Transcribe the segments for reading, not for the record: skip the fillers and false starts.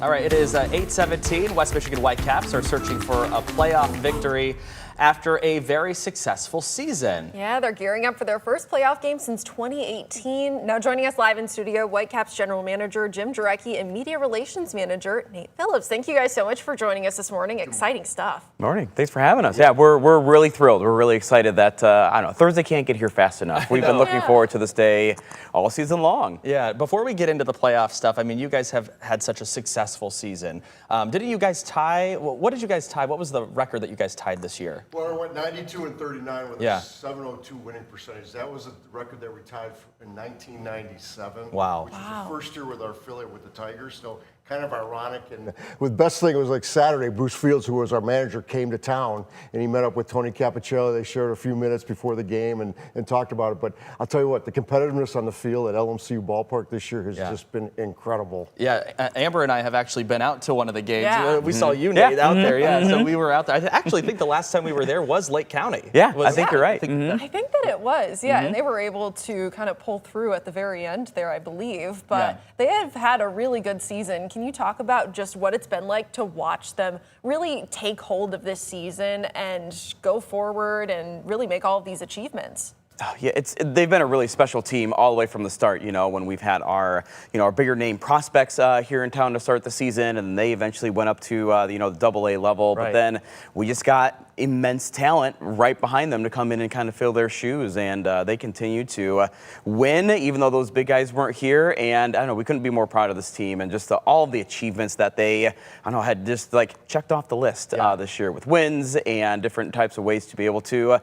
All right, it is 8:17. West Michigan Whitecaps are searching for a playoff victory after a very successful season. Yeah, they're gearing up for their first playoff game since 2018. Now joining us live in studio, Whitecaps General Manager Jim Jarecki and Media Relations Manager Nate Phillips. Thank you guys so much for joining us this morning. Exciting stuff. Morning. Thanks for having us. Yeah, we're really thrilled. We're really excited that, I don't know, Thursday can't get here fast enough. We've been looking forward to this day all season long. Yeah, before we get into the playoff stuff, I mean, you guys have had such a successful season. Didn't you guys tie? What did you guys tie? What was the record that you guys tied this year? Well, it went 92-39 with a 702 winning percentage. That was a record that we tied in 1997. Wow. Which was the first year with our affiliate with the Tigers. So kind of ironic. And the best thing was like Saturday, Bruce Fields, who was our manager, came to town and he met up with Tony Capicello. They shared a few minutes before the game and talked about it. But I'll tell you what, the competitiveness on the field at LMCU Ballpark this year has just been incredible. Yeah, Amber and I have actually been out to one of the games. Yeah. We saw you, Nate, out there. So we were out there. I actually think the last time we were there was Lake County. Yeah, I think you're right. I think that it was, and they were able to kind of pull through at the very end there, I believe. But they have had a really good season. Can you talk about just what it's been like to watch them really take hold of this season and go forward and really make all of these achievements? Yeah, they've been a really special team all the way from the start. You know, when we've had our bigger name prospects here in town to start the season, and they eventually went up to the AA level. But then we just got immense talent right behind them to come in and kind of fill their shoes, and they continue to win even though those big guys weren't here. And I don't know, we couldn't be more proud of this team and just all of the achievements that they had just like checked off the list this year with wins and different types of ways to be able to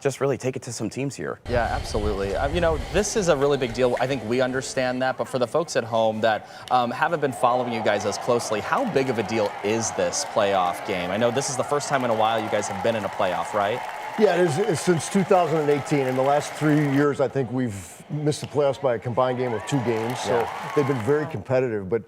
just really take it to some teams here. Yeah, absolutely. This is a really big deal. I think we understand that, but for the folks at home that haven't been following you guys as closely, how big of a deal is this playoff game? I know this is the first time in a while you guys have been in a playoff, right? Yeah, it's since 2018. In the last 3 years, I think we've missed the playoffs by a combined game of 2 games. So they've been very competitive. But,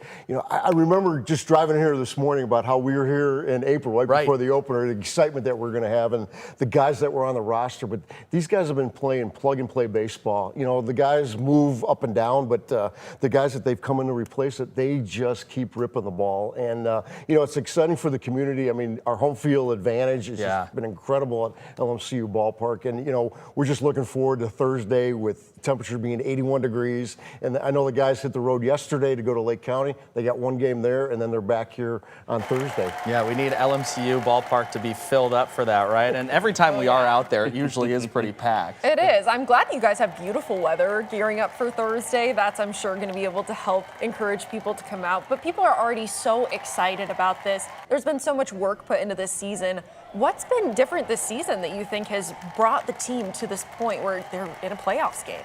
I remember just driving here this morning about how we were here in April, right before the opener, the excitement that we're going to have and the guys that were on the roster. But these guys have been playing plug-and-play baseball. The guys move up and down, but the guys that they've come in to replace it, they just keep ripping the ball. And, it's exciting for the community. I mean, our home field advantage has just been incredible at LMCU Ballpark. And, we're just looking forward to Thursday with temperature being 81 degrees. And I know the guys hit the road yesterday to go to Lake County. They got 1 game there, and then they're back here on Thursday. Yeah, we need LMCU Ballpark to be filled up for that, right? And every time we are out there, it usually is pretty packed. It is. I'm glad you guys have beautiful weather gearing up for Thursday. That's, I'm sure, going to be able to help encourage people to come out. But people are already so excited about this. There's been so much work put into this season. What's been different this season that you think has brought the team to this point where they're in a playoffs game?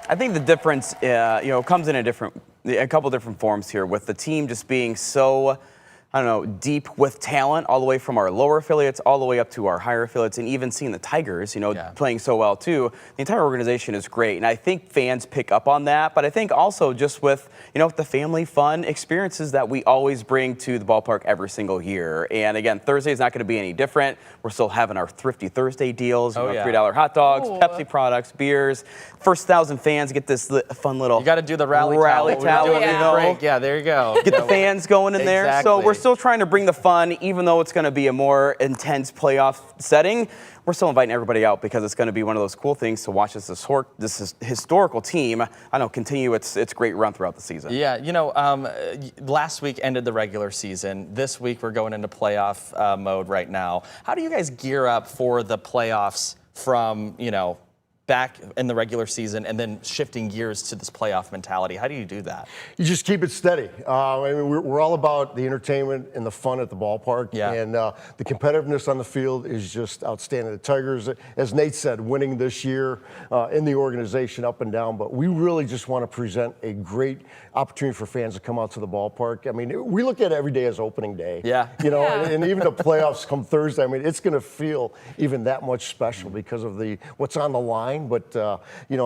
I think the difference, comes in a couple different forms here, with the team just being so, deep with talent, all the way from our lower affiliates all the way up to our higher affiliates, and even seeing the Tigers, playing so well too. The entire organization is great, and I think fans pick up on that. But I think also just with, the family fun experiences that we always bring to the ballpark every single year. And again, Thursday is not going to be any different. We're still having our Thrifty Thursday deals, $3 hot dogs, Pepsi products, beers. First 1,000 fans get this fun little. You got to do the rally towel. Yeah, there you go. Get the fans going in there. So we're still trying to bring the fun, even though it's going to be a more intense playoff setting. We're still inviting everybody out because it's going to be one of those cool things to watch this historical team, continue its great run throughout the season. Yeah, last week ended the regular season. This week we're going into playoff mode right now. How do you guys gear up for the playoffs from, back in the regular season and then shifting gears to this playoff mentality? How do you do that? You just keep it steady. We're all about the entertainment and the fun at the ballpark. Yeah. And the competitiveness on the field is just outstanding. The Tigers, as Nate said, winning this year in the organization up and down. But we really just want to present a great opportunity for fans to come out to the ballpark. I mean, we look at every day as opening day. Yeah. And even the playoffs come Thursday. I mean, it's going to feel even that much special because of what's on the line. fine. But,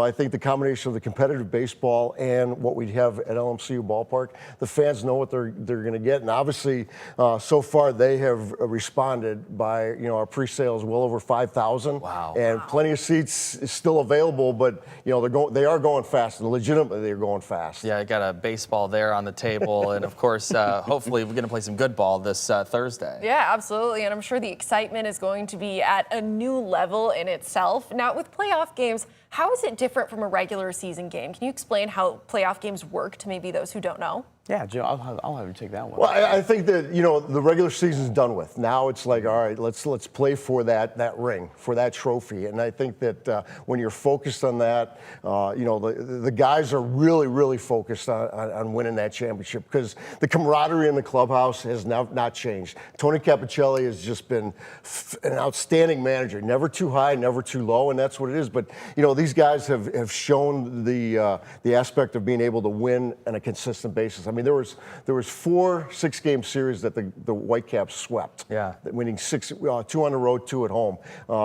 I think the combination of the competitive baseball and what we have at LMCU Ballpark, the fans know what they're going to get. And obviously, so far they have responded by, our pre-sale is well over 5,000. Wow. And plenty of seats is still available, but, they are going fast, and legitimately they're going fast. Yeah, I got a baseball there on the table, and of course, hopefully we're going to play some good ball this Thursday. Yeah, absolutely. And I'm sure the excitement is going to be at a new level in itself. Now, with playoff games, how is it different from a regular season game? Can you explain how playoff games work to maybe those who don't know? Yeah, Joe, I'll have you take that one. Well, I think that, the regular season's done with. Now it's like, all right, let's play for that ring, for that trophy. And I think that when you're focused on that, the guys are really, really focused on winning that championship, because the camaraderie in the clubhouse has not changed. Tony Capicelli has just been an outstanding manager, never too high, never too low, and that's what it is. But, these guys have shown the aspect of being able to win on a consistent basis. I mean, there was 4 6-game series that the Whitecaps swept. Yeah. Winning 6, 2 on the road, 2 at home.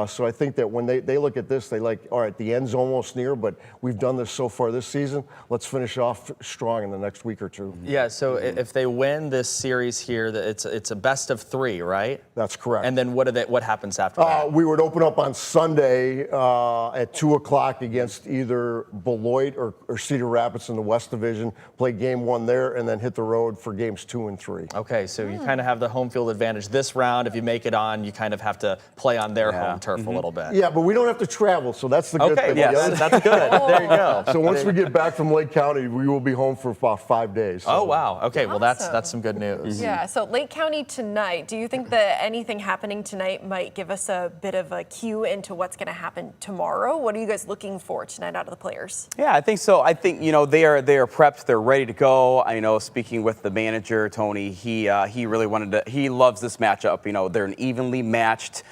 So I think that when they look at this, they all right, the end's almost near, but we've done this so far this season. Let's finish off strong in the next week or two. Yeah, so if they win this series here, it's a best of 3, right? That's correct. And then what happens after that? We would open up on Sunday at 2 o'clock against either Beloit or Cedar Rapids in the West Division, play game 1 there, and then hit the road for games 2 and 3. Okay, so you kind of have the home field advantage this round. If you make it on, you kind of have to play on their home turf a little bit. Yeah, but we don't have to travel, so that's the good thing. Yes, that's good. There you go. So once we get back from Lake County, we will be home for about 5 days. So. Oh, wow. Okay, well, Awesome. that's some good news. Yeah, so Lake County tonight, do you think that anything happening tonight might give us a bit of a cue into what's going to happen tomorrow? What are you guys looking for tonight out of the players? Yeah, I think so. I think, they are prepped. They're ready to go. I know, speaking with the manager, Tony, he really he loves this matchup. They're an evenly matched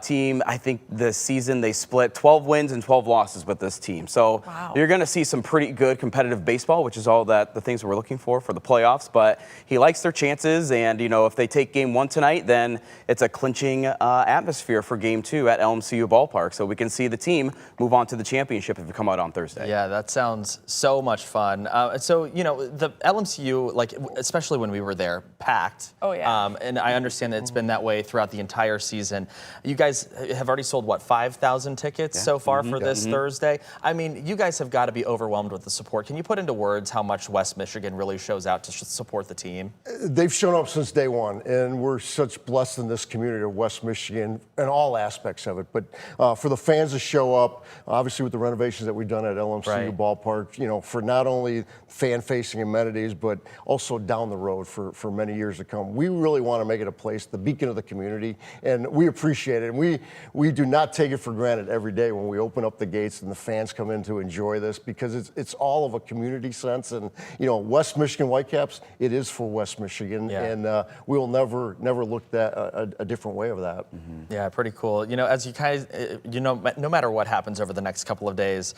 team. I think this season they split 12 wins and 12 losses with this team. So you're going to see some pretty good competitive baseball, which is all the things we're looking for the playoffs. But he likes their chances, and if they take game 1 tonight, then it's a clinching atmosphere for game 2 at LMCU Ballpark. So we can see the team move on to the championship if we come out on Thursday. Yeah, that sounds so much fun. The LMCU, especially when we were there, packed. Oh, yeah. And I understand that it's been that way throughout the entire season. You guys have already sold, 5,000 tickets so far for this Thursday? I mean, you guys have got to be overwhelmed with the support. Can you put into words how much West Michigan really shows out to support the team? They've shown up since day one, and we're such blessed in this community of West Michigan and all aspects of it. But for the fans to show up, obviously with the renovations that we've done at LMCU Ballpark, for not only fan-facing amenities, but also down the road for many years to come. We really want to make it a place, the beacon of the community, and we appreciate it. And we do not take it for granted every day when we open up the gates and the fans come in to enjoy this, because it's all of a community sense. And, West Michigan Whitecaps, it is for West Michigan, and we will never look a different way of that. Yeah, pretty cool. As you guys, no matter what happens over the next couple of days,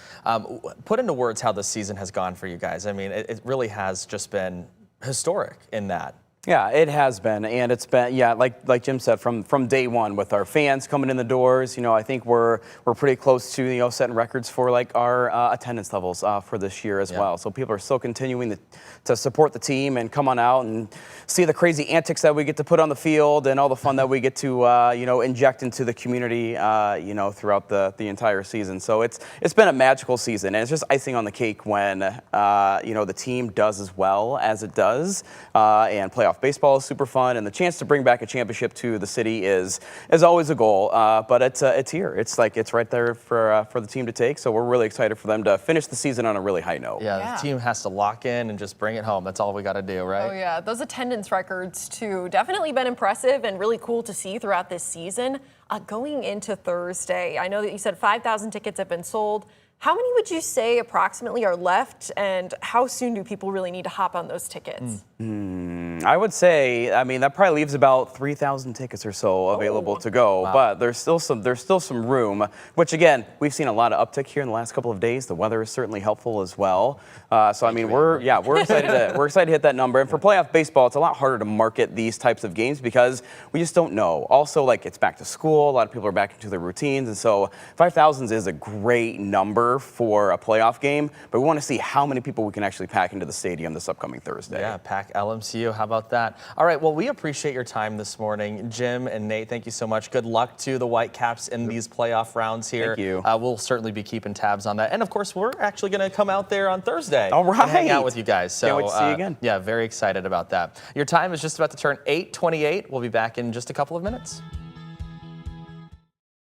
put into words how this season has gone for you guys. I mean, it really has just been historic in that. Yeah, it has been, and it's been, like Jim said, from day one with our fans coming in the doors. I think we're pretty close to setting records for our attendance levels for this year as well. So people are still continuing to support the team and come on out and see the crazy antics that we get to put on the field and all the fun that we get to inject into the community throughout the entire season. So it's been a magical season, and it's just icing on the cake when the team does as well as it does, and playoff baseball is super fun, and the chance to bring back a championship to the city is always a goal. But it's here. It's right there for the team to take. So we're really excited for them to finish the season on a really high note. Yeah, the team has to lock in and just bring it home. That's all we got to do, right? Oh yeah, those attendance records too, definitely been impressive and really cool to see throughout this season. Going into Thursday, I know that you said 5,000 tickets have been sold. How many would you say approximately are left, and how soon do people really need to hop on those tickets? I would say, I mean, that probably leaves about 3,000 tickets or so available to go, but there's still some room. Which again, we've seen a lot of uptick here in the last couple of days. The weather is certainly helpful as well. So I mean, we're excited to hit that number. And for playoff baseball, it's a lot harder to market these types of games because we just don't know. Also, like it's back to school, a lot of people are back into their routines, and so 5,000 is a great number for a playoff game. But we want to see how many people we can actually pack into the stadium this upcoming Thursday. Yeah, pack LMCU. How about that? All right, well, we appreciate your time this morning. Jim and Nate, thank you so much. Good luck to the Whitecaps in these playoff rounds here. Thank you. We'll certainly be keeping tabs on that. And, of course, we're actually going to come out there on Thursday All right. and hang out with you guys. So, can't wait to see you again. Yeah, very excited about that. Your time is just about to turn 8:28. We'll be back in just a couple of minutes.